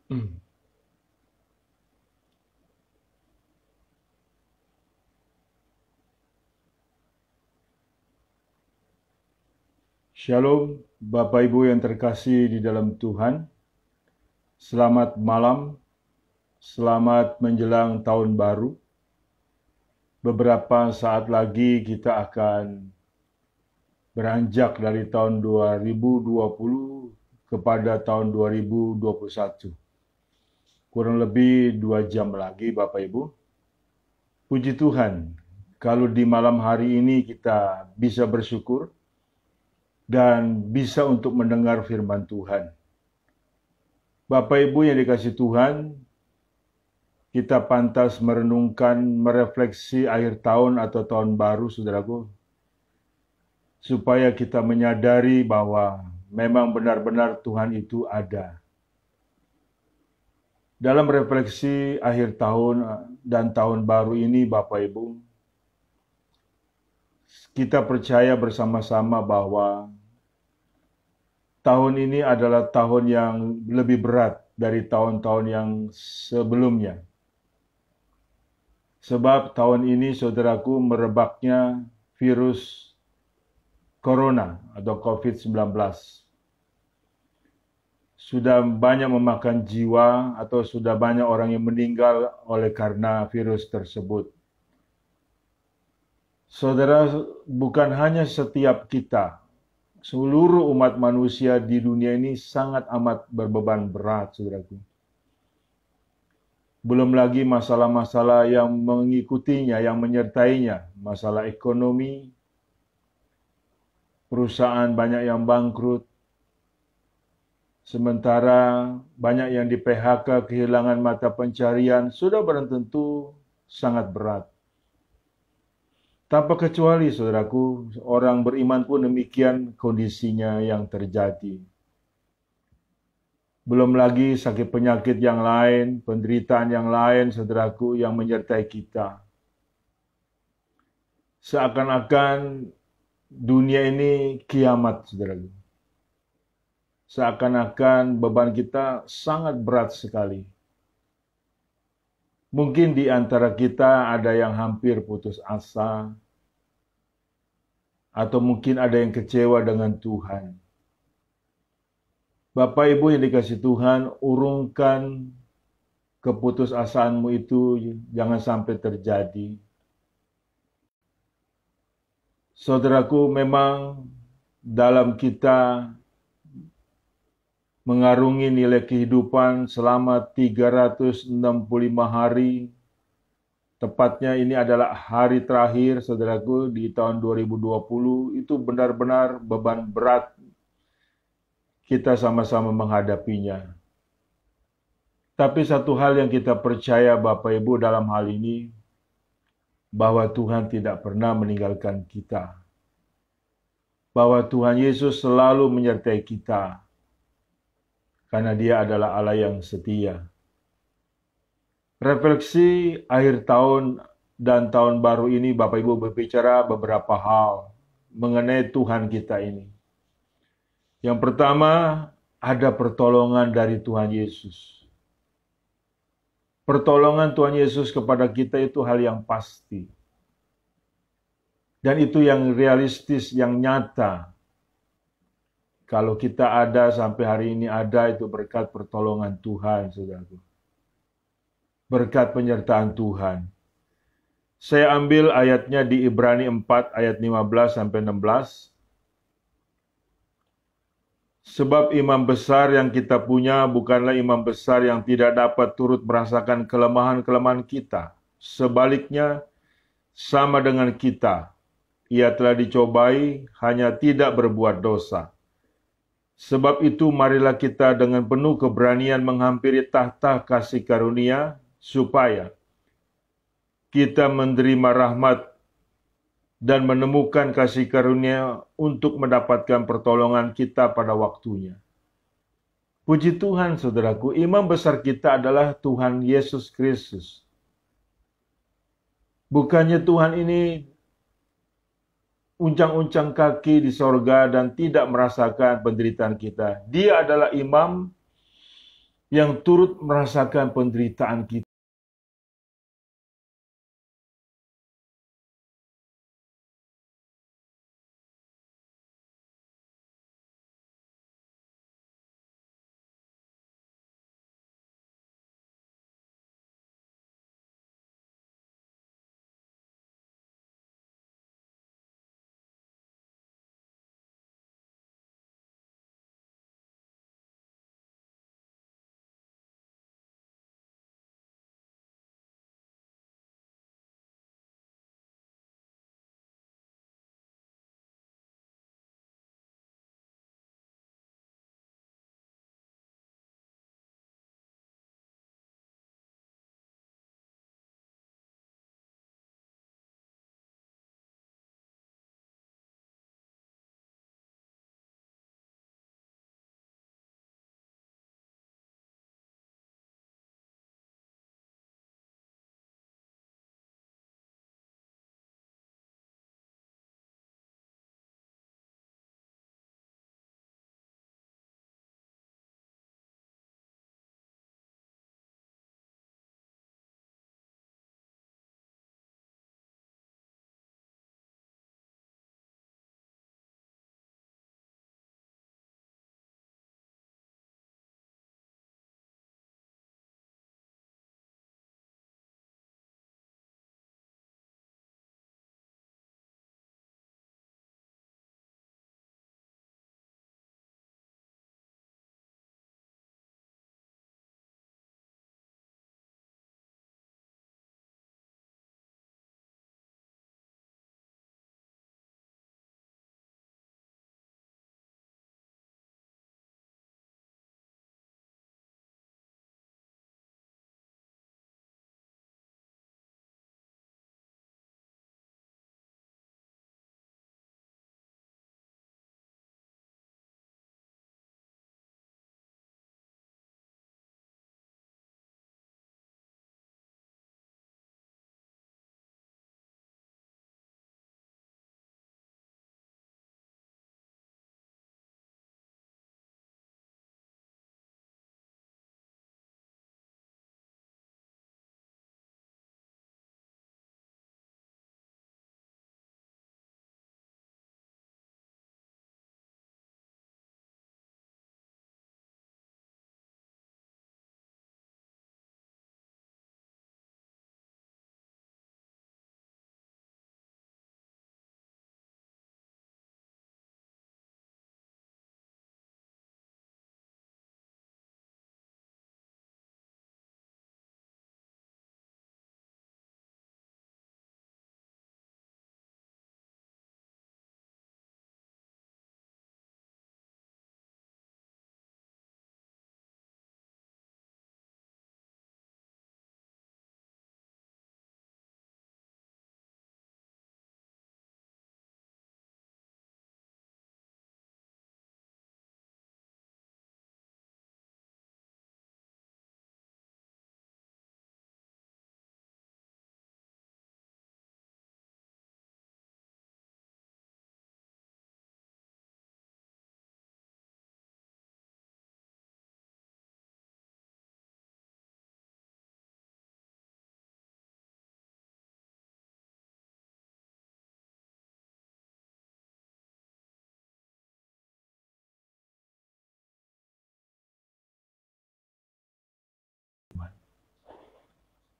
Shalom, Bapak Ibu yang terkasih di dalam Tuhan. Selamat malam, selamat menjelang tahun baru. Beberapa saat lagi kita akan beranjak dari tahun 2020 kepada tahun 2021. Kurang lebih 2 jam lagi, Bapak Ibu. Puji Tuhan, kalau di malam hari ini kita bisa bersyukur dan bisa untuk mendengar firman Tuhan. Bapak Ibu yang dikasihi Tuhan, kita pantas merenungkan, merefleksi akhir tahun atau tahun baru, saudaraku, supaya kita menyadari bahwa memang benar-benar Tuhan itu ada. Dalam refleksi akhir tahun dan tahun baru ini, Bapak Ibu, kita percaya bersama-sama bahwa tahun ini adalah tahun yang lebih berat dari tahun-tahun yang sebelumnya. Sebab tahun ini, saudaraku, merebaknya virus corona atau COVID-19. Sudah banyak memakan jiwa atau sudah banyak orang yang meninggal oleh karena virus tersebut. Saudara, bukan hanya setiap kita, seluruh umat manusia di dunia ini sangat amat berbeban berat, saudaraku. Belum lagi masalah-masalah yang mengikutinya, yang menyertainya, masalah ekonomi, perusahaan banyak yang bangkrut, sementara banyak yang di PHK, kehilangan mata pencarian, sudah barang tentu sangat berat. Tanpa kecuali, saudaraku, orang beriman pun demikian kondisinya yang terjadi. Belum lagi sakit penyakit yang lain, penderitaan yang lain, saudaraku, yang menyertai kita. Seakan-akan dunia ini kiamat, saudaraku. Seakan-akan beban kita sangat berat sekali. Mungkin di antara kita ada yang hampir putus asa, atau mungkin ada yang kecewa dengan Tuhan. Bapak Ibu yang dikasihi Tuhan, urungkan keputusasaanmu itu jangan sampai terjadi. Saudaraku, memang dalam kita mengarungi nilai kehidupan selama 365 hari, tepatnya ini adalah hari terakhir, saudaraku, di tahun 2020, itu benar-benar beban berat kita sama-sama menghadapinya. Tapi satu hal yang kita percaya, Bapak Ibu, dalam hal ini, bahwa Tuhan tidak pernah meninggalkan kita. Bahwa Tuhan Yesus selalu menyertai kita, karena Dia adalah Allah yang setia. Refleksi akhir tahun dan tahun baru ini, Bapak Ibu, berbicara beberapa hal mengenai Tuhan kita ini. Yang pertama, ada pertolongan dari Tuhan Yesus. Pertolongan Tuhan Yesus kepada kita itu hal yang pasti. Dan itu yang realistis, yang nyata. Kalau kita ada sampai hari ini ada, itu berkat pertolongan Tuhan, saudaraku. Berkat penyertaan Tuhan. Saya ambil ayatnya di Ibrani 4 ayat 15-16. Sebab imam besar yang kita punya bukanlah imam besar yang tidak dapat turut merasakan kelemahan-kelemahan kita. Sebaliknya, sama dengan kita. Ia telah dicobai, hanya tidak berbuat dosa. Sebab itu marilah kita dengan penuh keberanian menghampiri tahta kasih karunia, supaya kita menerima rahmat dan menemukan kasih karunia untuk mendapatkan pertolongan kita pada waktunya. Puji Tuhan, saudaraku, imam besar kita adalah Tuhan Yesus Kristus. Bukannya Tuhan ini uncang-uncang kaki di sorga dan tidak merasakan penderitaan kita. Dia adalah imam yang turut merasakan penderitaan kita.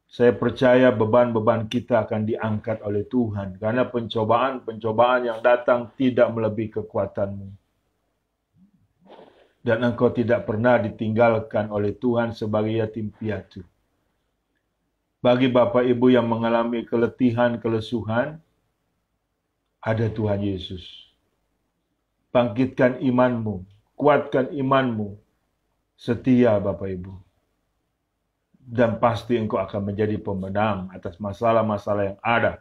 Saya percaya beban-beban kita akan diangkat oleh Tuhan, karena pencobaan-pencobaan yang datang tidak melebihi kekuatanmu. Dan engkau tidak pernah ditinggalkan oleh Tuhan sebagai yatim piatu. Bagi Bapak Ibu yang mengalami keletihan, kelesuhan, ada Tuhan Yesus. Bangkitkan imanmu, kuatkan imanmu, setia Bapak Ibu. Dan pasti engkau akan menjadi pemenang atas masalah-masalah yang ada.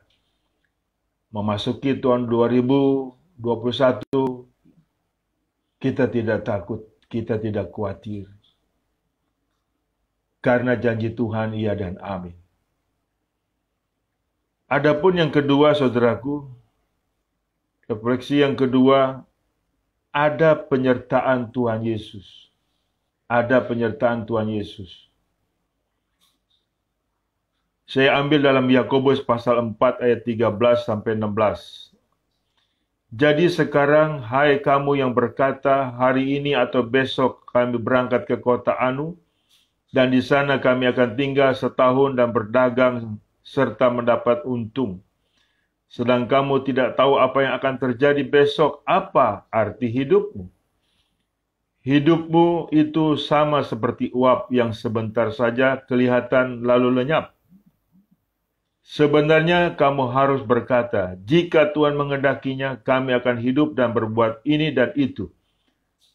Memasuki tahun 2021, kita tidak takut, kita tidak khawatir. Karena janji Tuhan iya dan amin. Adapun yang kedua, saudaraku, refleksi yang kedua, ada penyertaan Tuhan Yesus. ada penyertaan Tuhan Yesus. Saya ambil dalam Yakobus pasal 4 ayat 13 sampai 16. Jadi sekarang, hai kamu yang berkata, hari ini atau besok kami berangkat ke kota Anu, dan di sana kami akan tinggal setahun dan berdagang serta mendapat untung. Sedang kamu tidak tahu apa yang akan terjadi besok. Apa arti hidupmu? Hidupmu itu sama seperti uap yang sebentar saja kelihatan lalu lenyap. Sebenarnya kamu harus berkata, jika Tuhan mengendakinya, kami akan hidup dan berbuat ini dan itu.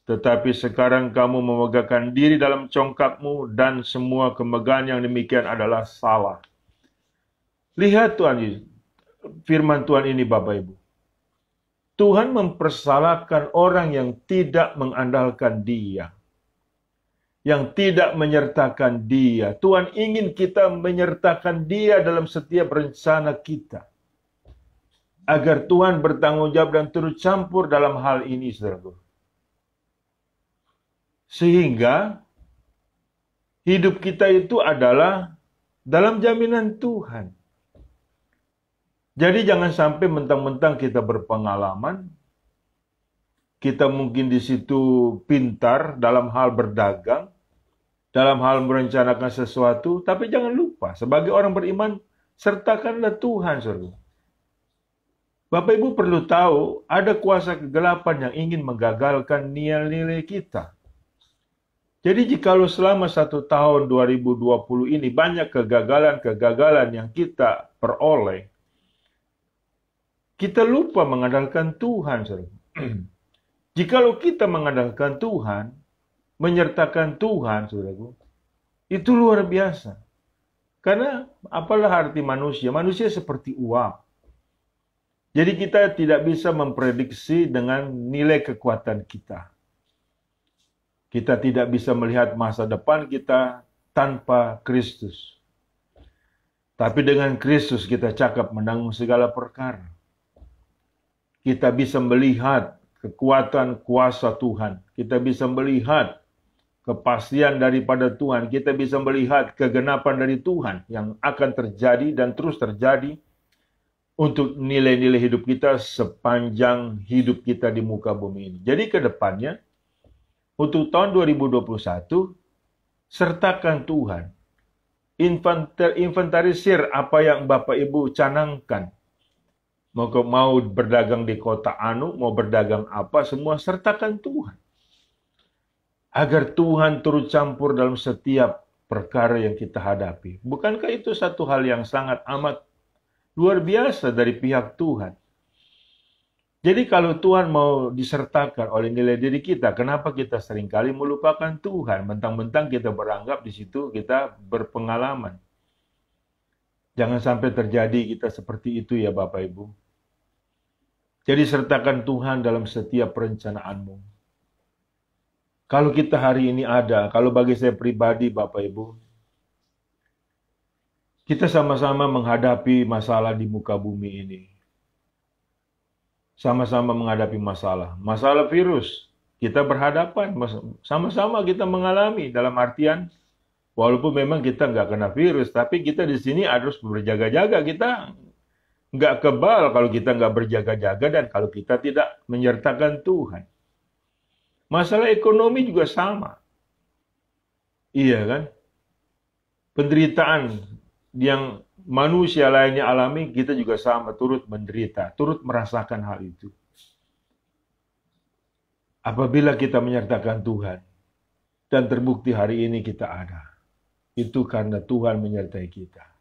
Tetapi sekarang kamu memegahkan diri dalam congkakmu dan semua kemegahan yang demikian adalah salah. Lihat Tuhan, firman Tuhan ini Bapak Ibu. Tuhan mempersalahkan orang yang tidak mengandalkan Dia, yang tidak menyertakan Dia. Tuhan ingin kita menyertakan Dia dalam setiap rencana kita, agar Tuhan bertanggung jawab dan turut campur dalam hal ini, saudaraku. Sehingga hidup kita itu adalah dalam jaminan Tuhan. Jadi jangan sampai mentang-mentang kita berpengalaman, kita mungkin di situ pintar dalam hal berdagang, dalam hal merencanakan sesuatu, tapi jangan lupa, sebagai orang beriman, sertakanlah Tuhan, saudara. Bapak Ibu perlu tahu, ada kuasa kegelapan yang ingin menggagalkan nilai-nilai kita. Jadi jikalau selama 1 tahun 2020 ini banyak kegagalan-kegagalan yang kita peroleh, kita lupa mengandalkan Tuhan, saudara. Jikalau kita mengandalkan Tuhan, menyertakan Tuhan, saudaraku, itu luar biasa. Karena apalah arti manusia? Manusia seperti uap. Jadi kita tidak bisa memprediksi dengan nilai kekuatan kita. Kita tidak bisa melihat masa depan kita tanpa Kristus. Tapi dengan Kristus kita cakap menanggung segala perkara. Kita bisa melihat kekuatan kuasa Tuhan. Kita bisa melihat kepastian daripada Tuhan. Kita bisa melihat kegenapan dari Tuhan yang akan terjadi dan terus terjadi untuk nilai-nilai hidup kita sepanjang hidup kita di muka bumi ini. Jadi ke depannya, untuk tahun 2021, sertakan Tuhan. Inventarisir apa yang Bapak Ibu canangkan. Mau berdagang di kota Anu, mau berdagang apa, semua sertakan Tuhan. Agar Tuhan turut campur dalam setiap perkara yang kita hadapi. Bukankah itu satu hal yang sangat amat luar biasa dari pihak Tuhan? Jadi kalau Tuhan mau disertakan oleh nilai diri kita, kenapa kita seringkali melupakan Tuhan? Mentang-mentang kita beranggap di situ kita berpengalaman. Jangan sampai terjadi kita seperti itu ya Bapak Ibu. Jadi sertakan Tuhan dalam setiap perencanaanmu. Kalau kita hari ini ada, kalau bagi saya pribadi Bapak Ibu, kita sama-sama menghadapi masalah di muka bumi ini. Sama-sama menghadapi masalah. Masalah virus, kita berhadapan, sama-sama kita mengalami dalam artian, walaupun memang kita nggak kena virus, tapi kita di sini harus berjaga-jaga. Kita nggak kebal kalau kita nggak berjaga-jaga dan kalau kita tidak menyertakan Tuhan. Masalah ekonomi juga sama. Iya kan? Penderitaan yang manusia lainnya alami, kita juga sama, turut menderita, turut merasakan hal itu. Apabila kita menyertakan Tuhan, dan terbukti hari ini kita ada, itu karena Tuhan menyertai kita.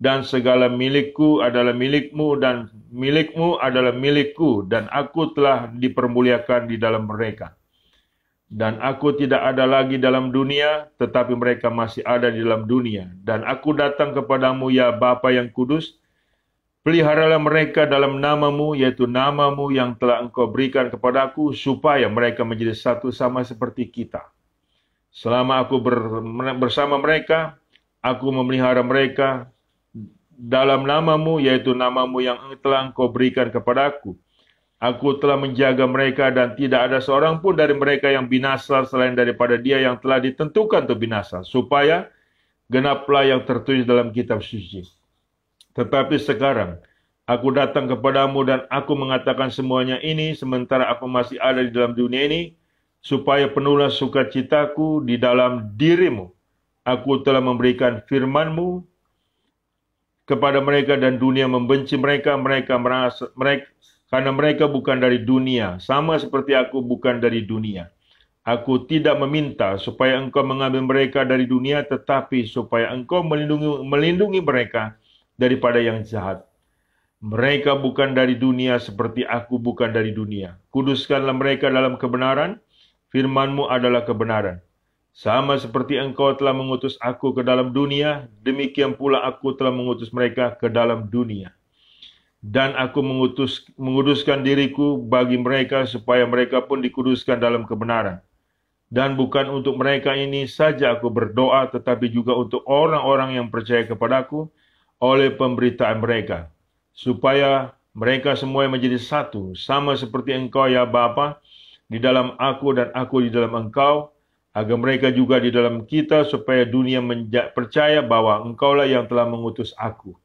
dan segala milikku adalah milikmu, dan milikmu adalah milikku, dan aku telah dipermuliakan di dalam mereka. Dan aku tidak ada lagi dalam dunia, tetapi mereka masih ada di dalam dunia. Dan aku datang kepadamu, ya Bapa yang kudus, peliharalah mereka dalam namamu, yaitu namamu yang telah engkau berikan kepadaku, supaya mereka menjadi satu sama seperti kita. Selama aku bersama mereka, aku memelihara mereka dalam namamu, yaitu namamu yang telah engkau berikan kepadaku. Aku telah menjaga mereka dan tidak ada seorang pun dari mereka yang binasa selain daripada dia yang telah ditentukan untuk binasa, supaya genaplah yang tertulis dalam kitab suci. Tetapi sekarang, aku datang kepadamu dan aku mengatakan semuanya ini sementara aku masih ada di dalam dunia ini, supaya penuhlah sukacitaku di dalam dirimu. Aku telah memberikan firman-Mu kepada mereka dan dunia membenci mereka, karena mereka bukan dari dunia, sama seperti aku bukan dari dunia. Aku tidak meminta supaya engkau mengambil mereka dari dunia, tetapi supaya engkau melindungi mereka daripada yang jahat. Mereka bukan dari dunia seperti aku bukan dari dunia. Kuduskanlah mereka dalam kebenaran, firman-Mu adalah kebenaran. Sama seperti engkau telah mengutus aku ke dalam dunia, demikian pula aku telah mengutus mereka ke dalam dunia. Dan aku menguduskan diriku bagi mereka supaya mereka pun dikuduskan dalam kebenaran. Dan bukan untuk mereka ini saja aku berdoa, tetapi juga untuk orang-orang yang percaya kepadaku oleh pemberitaan mereka, supaya mereka semua menjadi satu, sama seperti engkau ya Bapa, di dalam aku dan aku di dalam engkau, agar mereka juga di dalam kita, supaya dunia percaya bahwa engkaulah yang telah mengutus aku.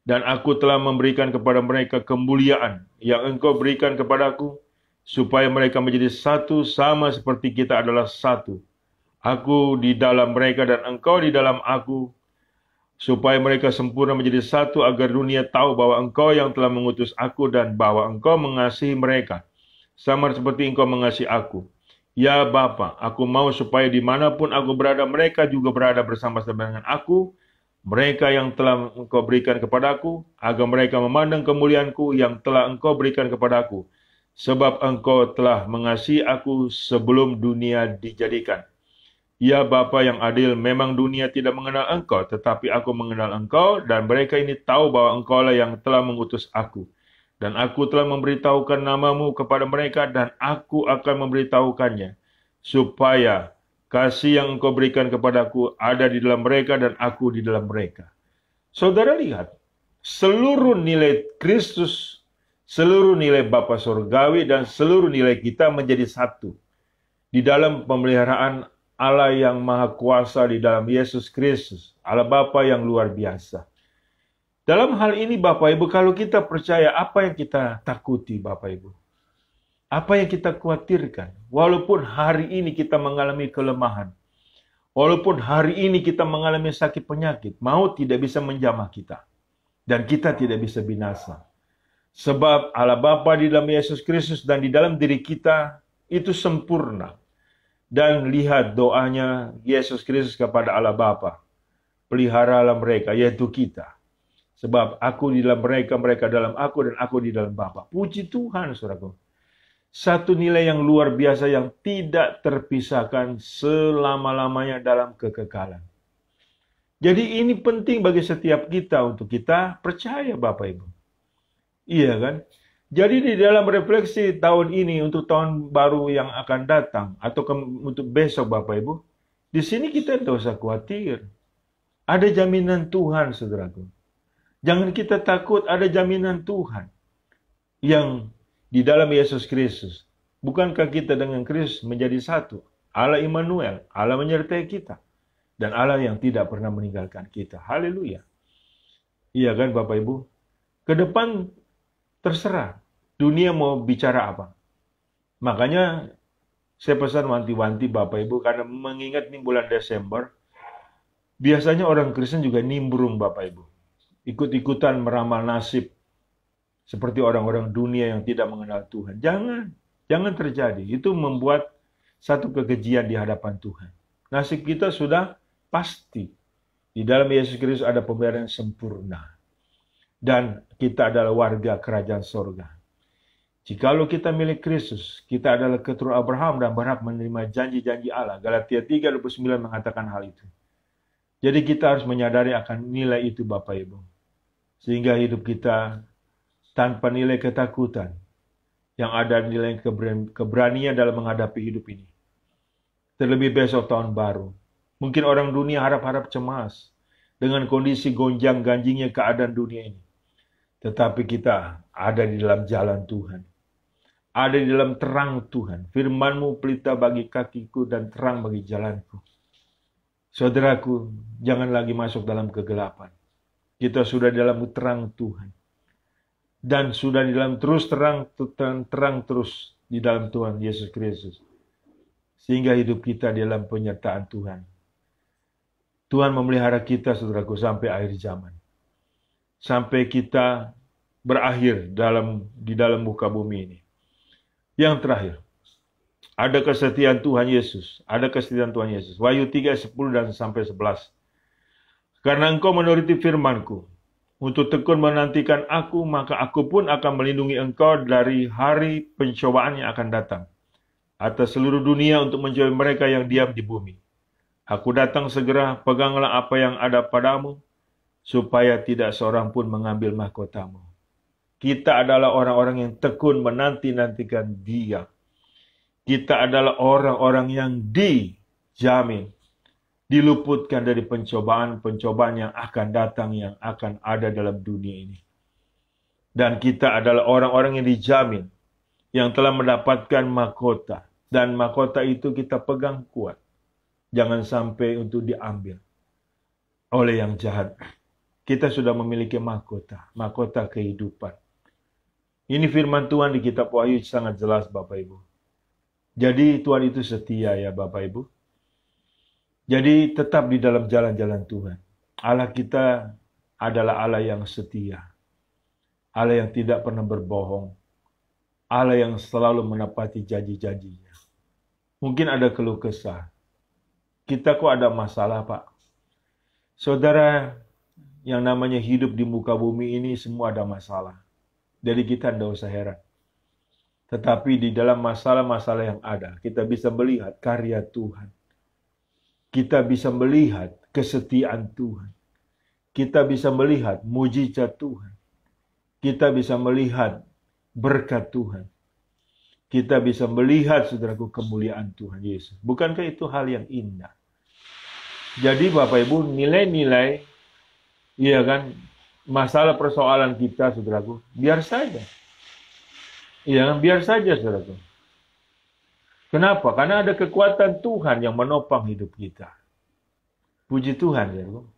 Dan aku telah memberikan kepada mereka kemuliaan yang engkau berikan kepadaku, supaya mereka menjadi satu sama seperti kita adalah satu. Aku di dalam mereka dan engkau di dalam aku, supaya mereka sempurna menjadi satu, agar dunia tahu bahwa engkau yang telah mengutus aku dan bahwa engkau mengasihi mereka, sama seperti engkau mengasihi aku. Ya Bapa, aku mau supaya dimanapun aku berada, mereka juga berada bersama-sama dengan aku, mereka yang telah engkau berikan kepadaku, agar mereka memandang kemuliaanku yang telah engkau berikan kepadaku, sebab engkau telah mengasihi aku sebelum dunia dijadikan. Ya Bapa yang adil, memang dunia tidak mengenal engkau, tetapi aku mengenal engkau, dan mereka ini tahu bahwa engkaulah yang telah mengutus aku. Dan aku telah memberitahukan namamu kepada mereka, dan aku akan memberitahukannya, supaya kasih yang engkau berikan kepadaku ada di dalam mereka dan aku di dalam mereka. Saudara lihat, seluruh nilai Kristus, seluruh nilai Bapa Surgawi, dan seluruh nilai kita menjadi satu di dalam pemeliharaan Allah yang Maha Kuasa di dalam Yesus Kristus, Allah Bapa yang luar biasa. Dalam hal ini Bapak Ibu, kalau kita percaya, apa yang kita takuti Bapak Ibu? Apa yang kita khawatirkan? Walaupun hari ini kita mengalami kelemahan, walaupun hari ini kita mengalami sakit penyakit, maut tidak bisa menjamah kita. Dan kita tidak bisa binasa. Sebab Allah Bapa di dalam Yesus Kristus dan di dalam diri kita itu sempurna. Dan lihat doanya Yesus Kristus kepada Allah Bapa. Peliharalah mereka, yaitu kita. Sebab aku di dalam mereka, mereka dalam aku, dan aku di dalam Bapa. Puji Tuhan, saudaraku. Satu nilai yang luar biasa yang tidak terpisahkan selama-lamanya dalam kekekalan. Jadi ini penting bagi setiap kita untuk kita percaya Bapak Ibu. Iya kan? Jadi di dalam refleksi tahun ini untuk tahun baru yang akan datang atau untuk besok Bapak Ibu, di sini kita tidak usah khawatir. Ada jaminan Tuhan, saudaraku. Jangan kita takut, ada jaminan Tuhan yang di dalam Yesus Kristus. Bukankah kita dengan Kristus menjadi satu? Allah Immanuel, Allah menyertai kita. Dan Allah yang tidak pernah meninggalkan kita. Haleluya. Iya kan Bapak Ibu? Ke depan terserah. Dunia mau bicara apa. Makanya saya pesan wanti-wanti Bapak Ibu, karena mengingat ini bulan Desember, biasanya orang Kristen juga nimbrung Bapak Ibu. Ikut-ikutan meramal nasib seperti orang-orang dunia yang tidak mengenal Tuhan. Jangan terjadi. Itu membuat satu kekejian di hadapan Tuhan. Nasib kita sudah pasti. Di dalam Yesus Kristus ada pembayaran yang sempurna. Dan kita adalah warga kerajaan sorga. Jikalau kita milik Kristus, kita adalah keturunan Abraham dan berhak menerima janji-janji Allah. Galatia 3:29 mengatakan hal itu. Jadi kita harus menyadari akan nilai itu Bapak Ibu. Sehingga hidup kita tanpa nilai ketakutan. Yang ada nilai keberanian dalam menghadapi hidup ini. Terlebih besok tahun baru. Mungkin orang dunia harap-harap cemas dengan kondisi gonjang-ganjingnya keadaan dunia ini. Tetapi kita ada di dalam jalan Tuhan. Ada di dalam terang Tuhan. Firman-Mu pelita bagi kakiku dan terang bagi jalanku. Saudaraku, jangan lagi masuk dalam kegelapan. Kita sudah di dalam terang Tuhan. Dan sudah di dalam terang terus di dalam Tuhan Yesus Kristus. Sehingga hidup kita di dalam penyertaan Tuhan. Tuhan memelihara kita, saudaraku, sampai akhir zaman. Sampai kita berakhir di dalam muka bumi ini. Yang terakhir, ada kesetiaan Tuhan Yesus. Ada kesetiaan Tuhan Yesus. Wahyu 3:10 dan sampai 11. Karena engkau menuruti firman-Ku, untuk tekun menantikan Aku, maka Aku pun akan melindungi engkau dari hari pencobaan yang akan datang atas seluruh dunia untuk menjauhi mereka yang diam di bumi. Aku datang segera, peganglah apa yang ada padamu, supaya tidak seorang pun mengambil mahkotamu. Kita adalah orang-orang yang tekun menanti-nantikan Dia. Kita adalah orang-orang yang dijamin, diluputkan dari pencobaan-pencobaan yang akan datang, yang akan ada dalam dunia ini. Dan kita adalah orang-orang yang dijamin, yang telah mendapatkan mahkota. Dan mahkota itu kita pegang kuat. Jangan sampai untuk diambil oleh yang jahat. Kita sudah memiliki mahkota, mahkota kehidupan. Ini firman Tuhan di kitab Wahyu sangat jelas Bapak Ibu. Jadi Tuhan itu setia ya Bapak Ibu. Jadi tetap di dalam jalan-jalan Tuhan. Allah kita adalah Allah yang setia. Allah yang tidak pernah berbohong. Allah yang selalu menepati janji-janjinya. Mungkin ada keluh kesah. Kita kok ada masalah Pak? Saudara, yang namanya hidup di muka bumi ini semua ada masalah. Jadi kita tidak usah heran. Tetapi di dalam masalah-masalah yang ada, kita bisa melihat karya Tuhan. Kita bisa melihat kesetiaan Tuhan. Kita bisa melihat mujizat Tuhan. Kita bisa melihat berkat Tuhan. Kita bisa melihat, saudaraku, kemuliaan Tuhan Yesus. Bukankah itu hal yang indah? Jadi Bapak Ibu, nilai-nilai, iya kan, masalah persoalan kita, saudaraku, biar saja. Iya kan, biar saja, saudaraku. Kenapa? Karena ada kekuatan Tuhan yang menopang hidup kita. Puji Tuhan, saudaraku.